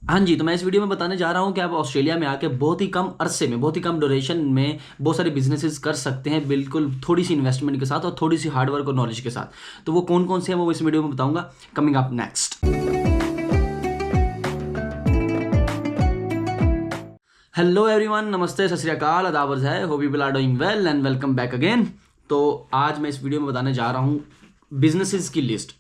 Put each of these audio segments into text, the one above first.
हाँ जी, तो मैं इस वीडियो में बताने जा रहा हूँ कि आप ऑस्ट्रेलिया में आके बहुत ही कम अरसे में, बहुत ही कम ड्यूरेशन में बहुत सारे बिज़नेसेस कर सकते हैं, बिल्कुल थोड़ी-सी इन्वेस्टमेंट के साथ और थोड़ी-सी हार्ड वर्क और नॉलेज के साथ। तो वो कौन-कौन से हैं, वो इस वीडियो में बताऊँगा, coming up next. Hello everyone, नमस्ते, सत श्री अकाल, अदावर्स है, hope you people are doing well and welcome back again. तो आज मैं इस वीडियो में बताने जा रहा हूँ बिजनेसेस की लिस्ट,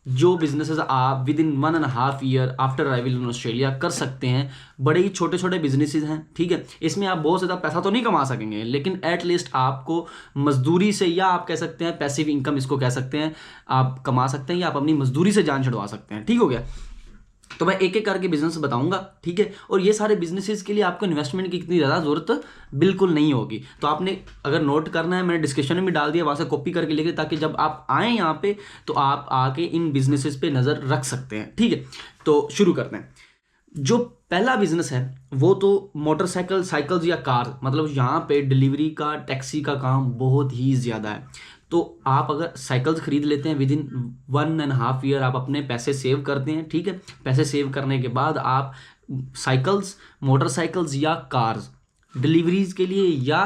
जो बिजनेसेस आप with in 1.5 year after arrival in Australia कर सकते हैं। बड़े ही छोटे छोटे बिजनेसेस हैं, ठीक है। इसमें आप बहुत ज़्यादा पैसा तो नहीं कमा सकेंगे, लेकिन एटलीस्ट आपको मजदूरी से, या आप कह सकते हैं पैसिव इनकम इसको कह सकते हैं, आप कमा सकते हैं या आप अपनी मजदूरी से जान छुड़वा सकते हैं। ठीक हो गया। तो मैं एक एक करके बिजनेस बताऊंगा, ठीक है। और ये सारे बिजनेसेस के लिए आपको इन्वेस्टमेंट की इतनी ज़्यादा जरूरत बिल्कुल नहीं होगी। तो आपने अगर नोट करना है, मैंने डिस्क्रिप्शन में भी डाल दिया, वहाँ से कॉपी करके लेके, ताकि जब आप आए यहाँ पे तो आप आके इन बिजनेसेस पे नज़र रख सकते हैं, ठीक है। तो शुरू करते हैं। जो पहला बिजनेस है वो तो मोटरसाइकिल, साइकिल्स या कार, मतलब यहाँ पे डिलीवरी का, टैक्सी का काम बहुत ही ज़्यादा है। तो आप अगर साइकिल्स खरीद लेते हैं विद इन 1.5 ईयर, आप अपने पैसे सेव करते हैं, ठीक है। पैसे सेव करने के बाद आप साइकिल्स, मोटरसाइकिल्स या कार्स डिलीवरीज के लिए या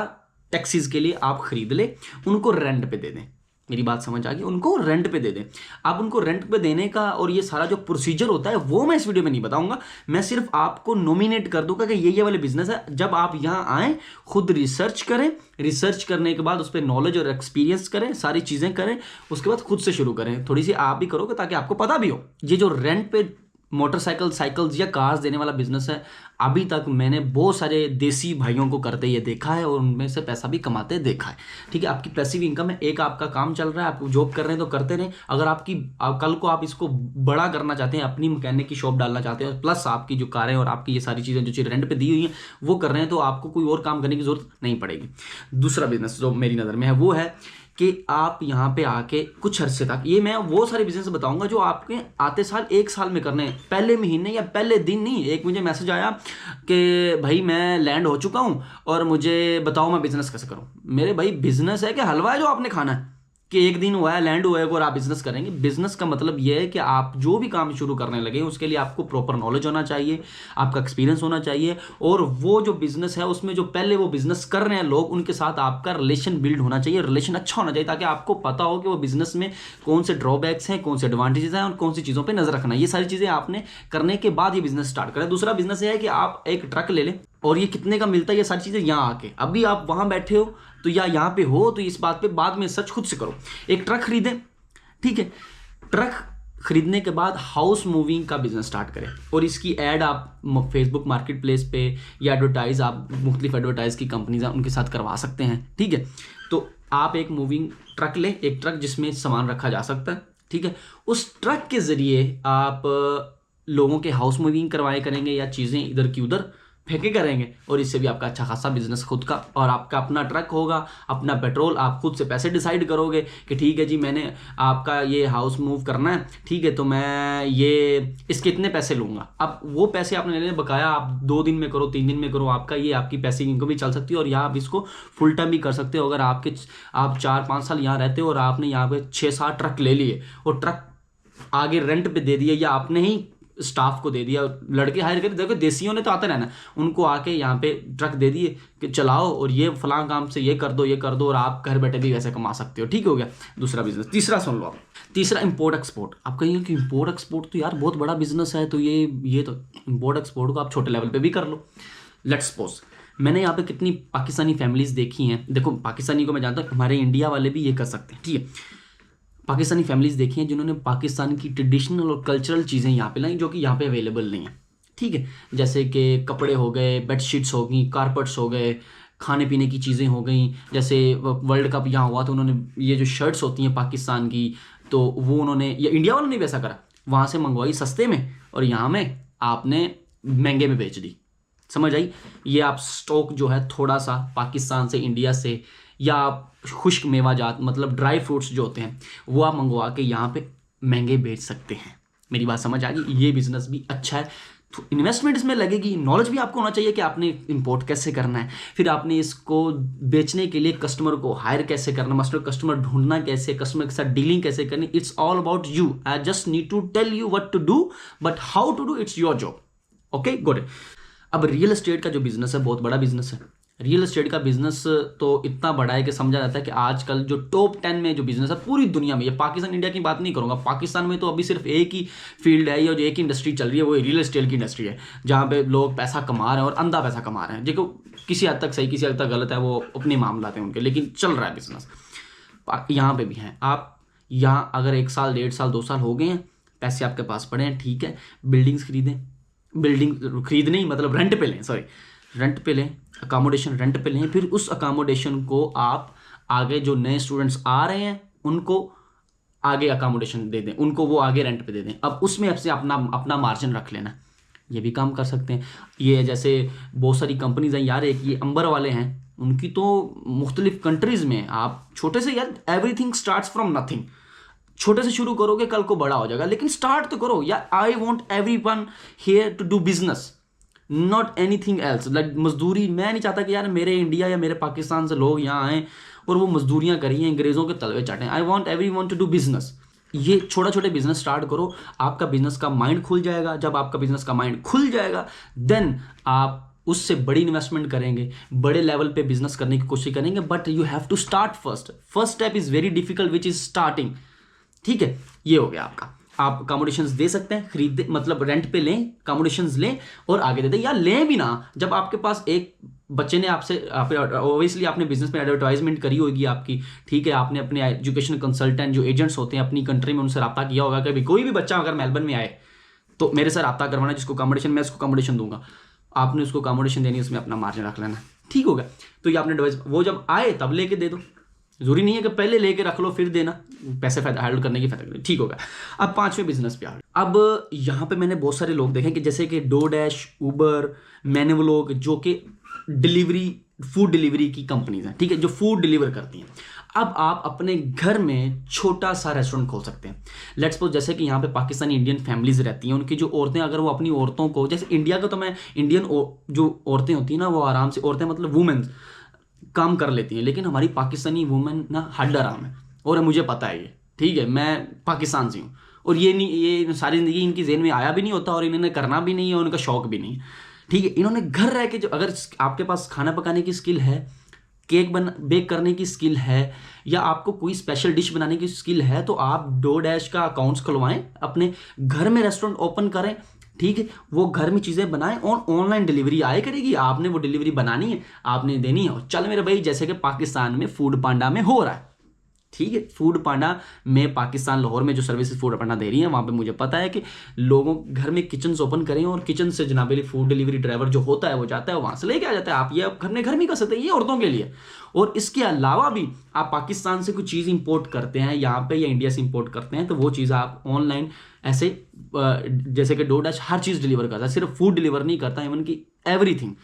टैक्सीज के लिए आप खरीद ले, उनको रेंट पे दे दें। मेरी बात समझ आ गई? उनको रेंट पे दे दें। आप उनको रेंट पे देने का और ये सारा जो प्रोसीजर होता है वो मैं इस वीडियो में नहीं बताऊंगा। मैं सिर्फ आपको नॉमिनेट कर दूंगा कि ये वाले बिजनेस है। जब आप यहाँ आए, खुद रिसर्च करें, रिसर्च करने के बाद उस पर नॉलेज और एक्सपीरियंस करें, सारी चीज़ें करें, उसके बाद खुद से शुरू करें। थोड़ी सी आप भी करोगे ताकि आपको पता भी हो। ये जो रेंट पे मोटरसाइकिल, साइकिल्स या कार्स देने वाला बिजनेस है, अभी तक मैंने बहुत सारे देसी भाइयों को करते ये देखा है और उनमें से पैसा भी कमाते देखा है, ठीक है। आपकी पैसिव इनकम है, एक आपका काम चल रहा है, आप जॉब कर रहे हैं तो करते रहें। अगर कल को आप इसको बड़ा करना चाहते हैं, अपनी मैकेनिक की शॉप डालना चाहते हैं, प्लस आपकी जो कारें और आपकी ये सारी चीज़ें जो चीज़ रेंट पे दी हुई हैं वो कर रहे हैं, तो आपको कोई और काम करने की जरूरत नहीं पड़ेगी। दूसरा बिजनेस जो मेरी नज़र में है वो है कि आप यहाँ पे आके कुछ अरसे तक, ये मैं वो सारे बिजनेस बताऊंगा जो आपके आते साल, 1 साल में करने हैं। पहले महीने या पहले दिन नहीं। एक मुझे मैसेज आया कि भाई मैं लैंड हो चुका हूँ और मुझे बताओ मैं बिजनेस कैसे करूँ। मेरे भाई, बिजनेस है कि हलवा है जो आपने खाना है कि एक दिन हुआ है, लैंड हुआ है और आप बिजनेस करेंगे? बिजनेस का मतलब यह है कि आप जो भी काम शुरू करने लगे उसके लिए आपको प्रॉपर नॉलेज होना चाहिए, आपका एक्सपीरियंस होना चाहिए, और वो जो बिजनेस है उसमें जो पहले वो बिजनेस कर रहे हैं लोग, उनके साथ आपका रिलेशन बिल्ड होना चाहिए, रिलेशन अच्छा होना चाहिए, ताकि आपको पता हो कि वो बिजनेस में कौन से ड्रॉबैक्स हैं, कौन से एडवांटेजेस हैं और कौन सी चीज़ों पर नजर रखना है। ये सारी चीज़ें आपने करने के बाद ये बिजनेस स्टार्ट करें। दूसरा बिजनेस है कि आप एक ट्रक ले लें, और ये कितने का मिलता है ये सारी चीज़ें यहाँ आके, अभी आप वहाँ बैठे हो तो या यहाँ पे हो तो इस बात पे बाद में सच खुद से करो। एक ट्रक खरीदें, ठीक है। ट्रक खरीदने के बाद हाउस मूविंग का बिजनेस स्टार्ट करें, और इसकी ऐड आप फेसबुक मार्केट प्लेस पे या एडवर्टाइज, आप मुख्तलिफ एडवर्टाइज की कंपनीज हैं उनके साथ करवा सकते हैं, ठीक है। तो आप एक मूविंग ट्रक लें, एक ट्रक जिसमें सामान रखा जा सकता है, ठीक है। उस ट्रक के ज़रिए आप लोगों के हाउस मूविंग करवाए करेंगे या चीज़ें इधर की उधर फेंके करेंगे, और इससे भी आपका अच्छा खासा बिजनेस खुद का, और आपका अपना ट्रक होगा, अपना पेट्रोल, आप खुद से पैसे डिसाइड करोगे कि ठीक है जी, मैंने आपका ये हाउस मूव करना है, ठीक है, तो मैं ये इसके इतने पैसे लूँगा। अब वो पैसे आपने लेने बकाया, आप 2 दिन में करो, 3 दिन में करो, आपका ये आपकी पैसे इनको भी चल सकती है, और यहाँ आप इसको फुल टाइम भी कर सकते हो। अगर आप 4-5 साल यहाँ रहते हो और आपने यहाँ पे 6-7 ट्रक ले लिए और ट्रक आगे रेंट पे दे दिए, या आपने ही स्टाफ को दे दिया, लड़के हायर कर, देखो देसियों ने तो आता रहना, उनको आके यहाँ पे ट्रक दे दिए कि चलाओ और ये फलां काम से ये कर दो, और आप घर बैठे भी वैसे कमा सकते हो, ठीक हो गया दूसरा बिजनेस। तीसरा सुन लो आप, तीसरा इंपोर्ट एक्सपोर्ट। आप कहेंगे कि इंपोर्ट एक्सपोर्ट तो यार बहुत बड़ा बिजनेस है, तो ये तो इंपोर्ट एक्सपोर्ट को आप छोटे लेवल पे भी कर लो। लेट्स सपोज मैंने यहाँ पे कितनी पाकिस्तानी फैमिलीज देखी हैं, देखो पाकिस्तानी को मैं जानता हूँ, हमारे इंडिया वाले भी ये कर सकते हैं, ठीक है। पाकिस्तानी फैमिलीज देखी हैं जिन्होंने पाकिस्तान की ट्रेडिशनल और कल्चरल चीज़ें यहाँ पे लाई, जो कि यहाँ पे अवेलेबल नहीं है, ठीक है। जैसे कि कपड़े हो गए, बेडशीट्स हो गई, कारपेट्स हो गए, खाने पीने की चीज़ें हो गई। जैसे वर्ल्ड कप यहाँ हुआ तो उन्होंने ये जो शर्ट्स होती हैं पाकिस्तान की, तो वो उन्होंने, या इंडिया वालों ने वैसा करा, वहाँ से मंगवाई सस्ते में और यहाँ में आपने महंगे में बेच दी। समझ आई? ये आप स्टॉक जो है थोड़ा सा पाकिस्तान से, इंडिया से, या खुश्क मेवाजात मतलब ड्राई फ्रूट्स जो होते हैं वो आप मंगवा के यहाँ पे महंगे बेच सकते हैं। मेरी बात समझ आ गई? ये बिजनेस भी अच्छा है। तो इन्वेस्टमेंट इसमें लगेगी, नॉलेज भी आपको होना चाहिए कि आपने इंपोर्ट कैसे करना है, फिर आपने इसको बेचने के लिए कस्टमर को हायर कैसे करना, मास्टर कस्टमर ढूंढना कैसे, कस्टमर के साथ डीलिंग कैसे करनी। It's all about you. I just need to tell you what to do, but how to do it's your job. Okay good. अब रियल एस्टेट का जो बिजनेस है बहुत बड़ा बिजनेस है। रियल एस्टेट का बिजनेस तो इतना बड़ा है कि समझा जाता है कि आजकल जो टॉप 10 में जो बिजनेस है पूरी दुनिया में, ये पाकिस्तान इंडिया की बात नहीं करूंगा, पाकिस्तान में तो अभी सिर्फ एक ही फील्ड है या जो एक ही इंडस्ट्री चल रही है वो रियल एस्टेट की इंडस्ट्री है, जहाँ पे लोग पैसा कमा रहे हैं और अंधा पैसा कमा रहे हैं, जो किसी हद तक सही किसी हद तक गलत है, वो अपने मामला हैं उनके, लेकिन चल रहा है बिजनेस। यहाँ पे भी हैं आप, यहाँ अगर 1 साल 1.5 साल 2 साल हो गए हैं, पैसे आपके पास पड़े हैं, ठीक है, बिल्डिंग्स खरीदें, बिल्डिंग खरीदने ही मतलब रेंट पे लें, सॉरी रेंट पे लें, अकोमोडेशन रेंट पे लें, फिर उस अकोमोडेशन को आप आगे जो नए स्टूडेंट्स आ रहे हैं उनको आगे अकोमोडेशन दे दें, उनको वो आगे रेंट पे दे दें। अब उसमें आपसे अपना मार्जिन रख लेना, ये भी काम कर सकते हैं। ये जैसे बहुत सारी कंपनीज हैं यार, एक ये अंबर वाले हैं, उनकी तो मुख्तलिफ कंट्रीज़ में आप छोटे से, यार एवरीथिंग स्टार्ट्स फ्रॉम नथिंग, छोटे से शुरू करोगे कल को बड़ा हो जाएगा, लेकिन स्टार्ट तो करो यार। I want everyone here to do business, not anything else. Like मजदूरी, मैं नहीं चाहता कि यार मेरे इंडिया या मेरे पाकिस्तान से लोग यहाँ आएँ और वो मजदूरियाँ करिए, अंग्रेज़ों के तलवे चाटें। I want everyone to do business. ये छोटा छोटे बिजनेस स्टार्ट करो, आपका बिजनेस का माइंड खुल जाएगा। जब आपका बिजनेस का माइंड खुल जाएगा देन आप उससे बड़ी इन्वेस्टमेंट करेंगे, बड़े लेवल पे बिजनेस करने की कोशिश करेंगे, but you have to start first. First step is very difficult which is starting, ठीक है। ये हो गया आपका। आप अकोमोडेशंस दे सकते हैं, खरीद मतलब रेंट पे लें, अकोमोडेशंस लें और आगे दे दें, या लें भी ना। जब आपके पास एक बच्चे ने आपसे ऑब्वियसली आपने बिजनेस में एडवर्टाइजमेंट करी होगी आपकी, ठीक है, आपने अपने एजुकेशन कंसल्टेंट जो एजेंट्स होते हैं अपनी कंट्री में उनसे रब्ता किया होगा कि कोई भी बच्चा अगर मेलबर्न में आए तो मेरे से रब्ता करवाना, जिसको अकोमोडेशन, मैं उसको अकोमोडेशन दूंगा, आपने उसको अकोमोडेशन देनी, उसमें अपना मार्जिन रख लेना, ठीक होगा। तो ये आपने डिवाइस, वो जब आए तब लेके दे दो, जरूरी नहीं है कि पहले लेके रख लो फिर देना, पैसे फायदा हैंडल करने की फायदा, ठीक होगा। अब 5वें बिजनेस पे आ गए। अब यहाँ पे मैंने बहुत सारे लोग देखे कि जैसे कि डोडैश, उबर, मैनवलॉग, जो कि डिलीवरी, फूड डिलीवरी की कंपनीज हैं, ठीक है, जो फूड डिलीवर करती हैं। अब आप अपने घर में छोटा सा रेस्टोरेंट खोल सकते हैं। लेट्स सपोज जैसे कि यहाँ पे पाकिस्तानी इंडियन फैमिलीज रहती हैं, उनकी जो औरतें, अगर वो अपनी औरतों को, जैसे इंडिया का तो मैं इंडियन जो औरतें होती हैं ना, वो आराम से, औरतें मतलब वुमेन्स काम कर लेती हैं, लेकिन हमारी पाकिस्तानी वुमेन ना हड आराम है, और मुझे पता है ये, ठीक है, मैं पाकिस्तान से हूँ, और ये नहीं, ये सारी ज़िंदगी इनकी जेहन में आया भी नहीं होता और इन्होंने करना भी नहीं है, उनका शौक भी नहीं है, ठीक है। इन्होंने घर रह के, जो अगर आपके पास खाना पकाने की स्किल है, केक बेक करने की स्किल है, या आपको कोई स्पेशल डिश बनाने की स्किल है, तो आप डोडैश का अकाउंट्स खुलवाएं, अपने घर में रेस्टोरेंट ओपन करें, ठीक है, वो घर में चीज़ें बनाएं और ऑनलाइन डिलीवरी आए करेगी, आपने वो डिलीवरी बनानी है, आपने देनी है। चल मेरे भाई, जैसे कि पाकिस्तान में फूड पांडा में हो रहा है, ठीक है, फूड पांडा में पाकिस्तान लाहौर में जो सर्विसेज फूड पांडा दे रही है, वहाँ पे मुझे पता है कि लोगों घर में किचन ओपन करें और किचन से जनाबेली फूड डिलीवरी ड्राइवर जो होता है वो जाता है, वहाँ से लेके आ जाता है। आप ये घर में कर सकते हैं, ये औरतों के लिए। और इसके अलावा भी आप पाकिस्तान से कुछ चीज़ इंपोर्ट करते हैं यहाँ पे, या इंडिया से इंपोर्ट करते हैं, तो वो चीज़ आप ऑनलाइन ऐसे, जैसे कि डोडैश हर चीज़ डिलीवर करता है, सिर्फ फूड डिलीवर नहीं करता, इवन की एवरीथिंग,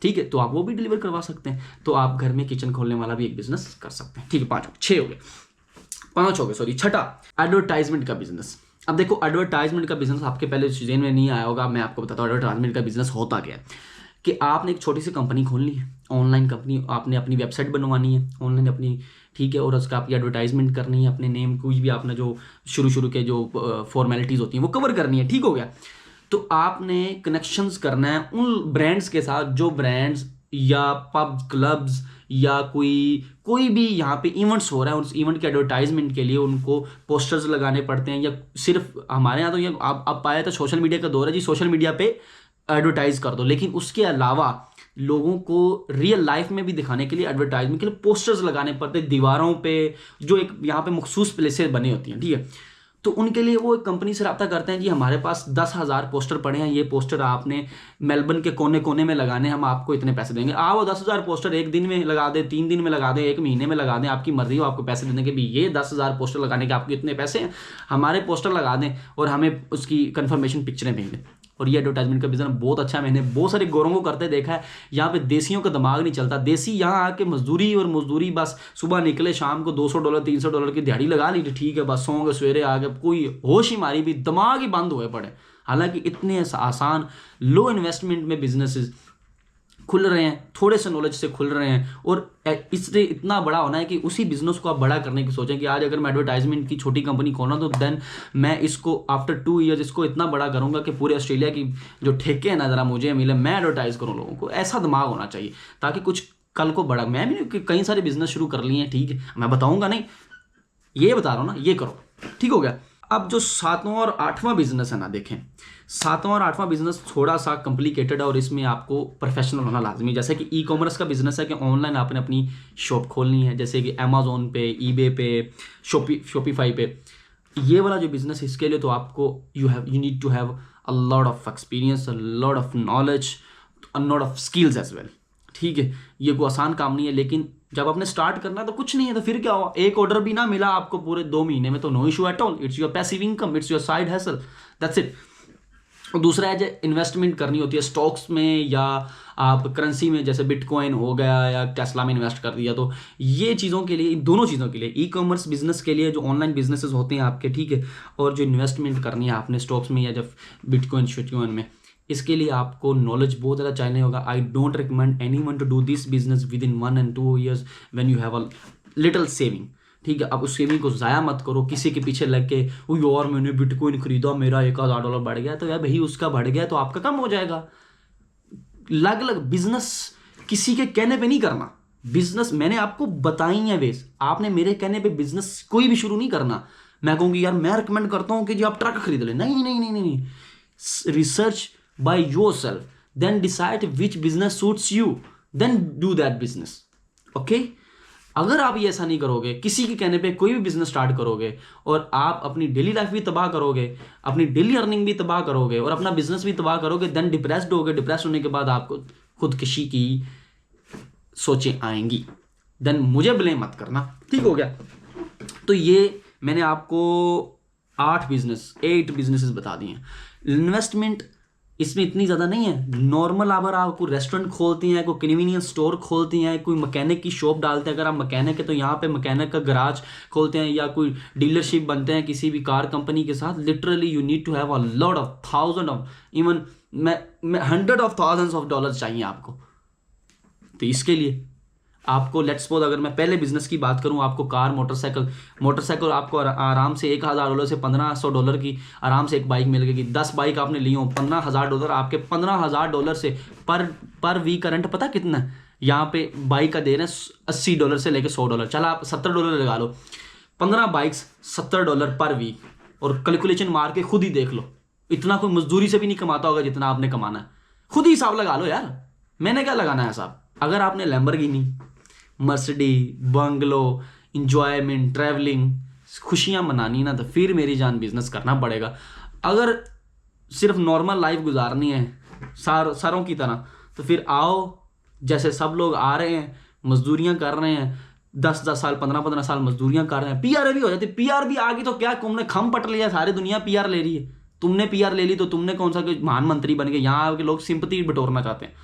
ठीक है, तो आप वो भी डिलीवर करवा सकते हैं। तो आप घर में किचन खोलने वाला भी एक बिजनेस कर सकते हैं, ठीक है। 5 हो गए, सॉरी। छठा, एडवर्टाइजमेंट का बिजनेस। अब देखो, एडवर्टाइजमेंट का बिजनेस आपके पहले सीजन में नहीं आया होगा, मैं आपको बताता हूँ एडवर्टाइजमेंट का बिजनेस होता क्या है। कि आपने एक छोटी सी कंपनी खोलनी है, ऑनलाइन कंपनी, आपने अपनी वेबसाइट बनवानी है ऑनलाइन अपनी, ठीक है, और उसका आपकी एडवर्टाइजमेंट करनी है, अपने नेम कुछ भी आपने जो शुरू के जो फॉर्मेलिटीज़ होती हैं वो कवर करनी है, ठीक हो गया। तो आपने कनेक्शंस करना है उन ब्रांड्स के साथ, जो ब्रांड्स या पब क्लब्स या कोई भी यहाँ पे इवेंट्स हो रहा है, उस इवेंट के एडवर्टाइजमेंट के लिए उनको पोस्टर्स लगाने पड़ते हैं। या सिर्फ हमारे यहाँ तो ये अब पाया था, सोशल मीडिया का दौर है जी, सोशल मीडिया पे एडवर्टाइज कर दो, लेकिन उसके अलावा लोगों को रियल लाइफ में भी दिखाने के लिए एडवर्टाइजमेंट के लिए पोस्टर्स लगाने पड़ते हैं दीवारों पे, जो एक यहाँ पे मखसूस प्लेसेस बनी होती हैं, ठीक है। तो उनके लिए वो एक कंपनी से रब्ता करते हैं, जी हमारे पास 10,000 पोस्टर पड़े हैं, ये पोस्टर आपने मेलबर्न के कोने कोने में लगाने, हम आपको इतने पैसे देंगे। वो 10,000 पोस्टर 1 दिन में लगा दे, 3 दिन में लगा दे, 1 महीने में लगा दें, आपकी मर्जी हो, आपको पैसे देने के भी ये 10,000 पोस्टर लगाने के आपको इतने पैसे हैं, हमारे पोस्टर लगा दें और हमें उसकी कन्फर्मेशन पिक्चरें भेज दें। और ये एडवर्टाइजमेंट का बिजनेस बहुत अच्छा है, मैंने बहुत सारे गोरों को करते देखा है। यहाँ पे देसियों का दिमाग नहीं चलता, देसी यहाँ आके मजदूरी बस, सुबह निकले शाम को $200 $300 की दिहाड़ी लगा ली, ठीक है, बस सोंगे सवेरे आके, कोई होश ही मारी भी, दिमाग ही बंद हुए पड़े। हालांकि इतने आसान लो इन्वेस्टमेंट में बिजनेसेस खुल रहे हैं, थोड़े से नॉलेज से खुल रहे हैं, और इससे इतना बड़ा होना है कि उसी बिजनेस को आप बड़ा करने की सोचें कि आज अगर मैं एडवर्टाइजमेंट की छोटी कंपनी खोलना तो देन मैं इसको आफ्टर 2 ईयर्स इसको इतना बड़ा करूंगा कि पूरे ऑस्ट्रेलिया की जो ठेके हैं ना ज़रा मुझे मिले, मैं एडवर्टाइज करूँ लोगों को। ऐसा दिमाग होना चाहिए ताकि कुछ कल को बड़ा, मैं भी कई सारे बिजनेस शुरू कर लिए हैं, ठीक है, मैं बताऊंगा नहीं, ये बता रहा हूँ ना, ये करो, ठीक हो गया। अब जो 7वां और 8वां बिजनेस है ना, देखें 7वां और 8वां बिजनेस थोड़ा सा कॉम्प्लिकेटेड है और इसमें आपको प्रोफेशनल होना लाजमी है। जैसे कि ई कॉमर्स का बिजनेस है कि ऑनलाइन आपने अपनी शॉप खोलनी है, जैसे कि अमेजोन पे, ईबे पे, शॉपिफाई पे। ये वाला जो बिजनेस है इसके लिए तो आपको you need to have a lot of experience, a lot of knowledge, a lot of skills as well, ठीक है। ये कोई आसान काम नहीं है, लेकिन जब आपने स्टार्ट करना है तो कुछ नहीं है, तो फिर क्या हुआ, एक ऑर्डर भी ना मिला आपको पूरे 2 महीने में तो no issue at all, it's your passive income, it's your side hustle, that's it. और दूसरा है जो इन्वेस्टमेंट करनी होती है स्टॉक्स में या आप करेंसी में, जैसे बिटकॉइन हो गया या टेस्ला में इन्वेस्ट कर दिया, तो ये चीज़ों के लिए, इन दोनों चीज़ों के लिए, ई कॉमर्स बिजनेस के लिए जो ऑनलाइन बिजनेसेस होते हैं आपके, ठीक है, और जो इन्वेस्टमेंट करनी है आपने स्टॉक्स में या जब बिटकॉइन शिटकॉइन में, इसके लिए आपको नॉलेज बहुत ज़्यादा चाहिए होगा। I don't recommend any one two do this business with in 1 and 2 years when you have a little saving, ठीक है। अब उस सेविंग को ज़ाया मत करो किसी के पीछे लग के, वो यार मैंने बिटकॉइन खरीदा, मेरा $1000 बढ़ गया, तो यार भाई उसका बढ़ गया तो आपका कम हो जाएगा। अलग अलग बिजनेस किसी के कहने पे नहीं करना। बिजनेस मैंने आपको बताई है वेज, आपने मेरे कहने पे बिजनेस कोई भी शुरू नहीं करना। मैं कहूँगी यार मैं रिकमेंड करता हूँ कि जी आप ट्रक खरीद लें, नहीं नहीं नहीं नहीं, research by yourself, then decide which business suits you, then do that business, okay? अगर आप ये ऐसा नहीं करोगे, किसी के कहने पे कोई भी बिजनेस स्टार्ट करोगे और आप अपनी डेली लाइफ भी तबाह करोगे, अपनी डेली अर्निंग भी तबाह करोगे और अपना बिजनेस भी तबाह करोगे, देन डिप्रेस्ड होगे। डिप्रेस होने के बाद आपको खुदकशी की सोचें आएंगी, देन मुझे ब्लेम मत करना, ठीक हो गया। तो ये मैंने आपको 8 बिजनेसेस बता दिए हैं। इन्वेस्टमेंट इसमें इतनी ज़्यादा नहीं है, नॉर्मल अगर आप कोई रेस्टोरेंट खोलती हैं, कोई कन्वीनियंस स्टोर खोलती हैं, कोई मैकेनिक की शॉप डालते हैं, अगर आप मैकेनिक है तो यहाँ पे मैकेनिक का गराज खोलते हैं या कोई डीलरशिप बनते हैं किसी भी कार कंपनी के साथ, literally you need to have a lot of thousand of, even मैं hundred of thousands of dollars चाहिए आपको। तो इसके लिए आपको लेट्स सपोज अगर मैं पहले बिजनेस की बात करूं, आपको कार मोटरसाइकिल आपको आराम से $1000 से $1500 की आराम से एक बाइक मिल गई। 10 बाइक आपने ली हो, $15,000 आपके $15,000 से पर वीक करंट पता कितना है यहाँ पे बाइक का दे रहे हैं, $80 से लेके $100, चला आप $70 लगा लो, 15 बाइक्स $70 पर वीक, और कैलकुलेशन मार के खुद ही देख लो, इतना कोई मजदूरी से भी नहीं कमाता होगा जितना आपने कमाना है, खुद ही हिसाब लगा लो यार, मैंने क्या लगाना है साहब। अगर आपने Lamborghini, Mercedes, bungalow, enjoyment, travelling, खुशियां मनानी ना, तो फिर मेरी जान बिजनेस करना पड़ेगा। अगर सिर्फ नॉर्मल लाइफ गुजारनी है सारों की तरह, तो फिर आओ, जैसे सब लोग आ रहे हैं, मजदूरियां कर रहे हैं, 10-10 साल 15-15 साल मजदूरियां कर रहे हैं, पीआर भी हो जाती, पीआर भी आ गई तो क्या तुमने खम पट लिया, सारी दुनिया पीआर ले रही है, तुमने पीआर ले ली तो तुमने कौन सा प्रधानमंत्री बन गए, यहाँ के लोग सिंपैथी बटोरना चाहते हैं,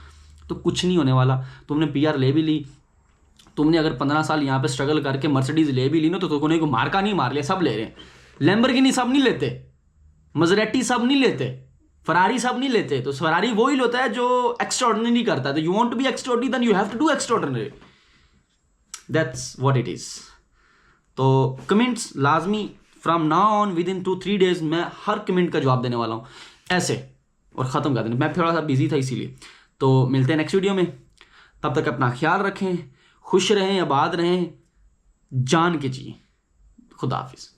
तो कुछ नहीं होने वाला। तुमने पीआर ले भी ली, तुमने अगर 15 साल यहाँ पे स्ट्रगल करके मर्सिडीज ले भी ली ना, तो तुमने को मार्का नहीं मार लिया, सब ले रहे हैं। लैम्बोर्गिनी सब नहीं लेते, मजरेटी सब नहीं लेते, फरारी सब नहीं लेते, तो फरारी वही लेता है जो एक्स्ट्राऑर्डिनरी करता है। तो you want to be extraordinary, then you have to do extraordinary, that's what it is. तो कमेंट्स लाजमी from now on within 2-3 days मैं हर कमेंट का जवाब देने वाला हूँ ऐसे, और ख़त्म कर देना। मैं थोड़ा सा बिजी था इसीलिए। तो मिलते हैं नेक्स्ट वीडियो में, तब तक अपना ख्याल रखें, खुश रहें, आबाद रहें, जान के जिए। खुदा हाफिज़।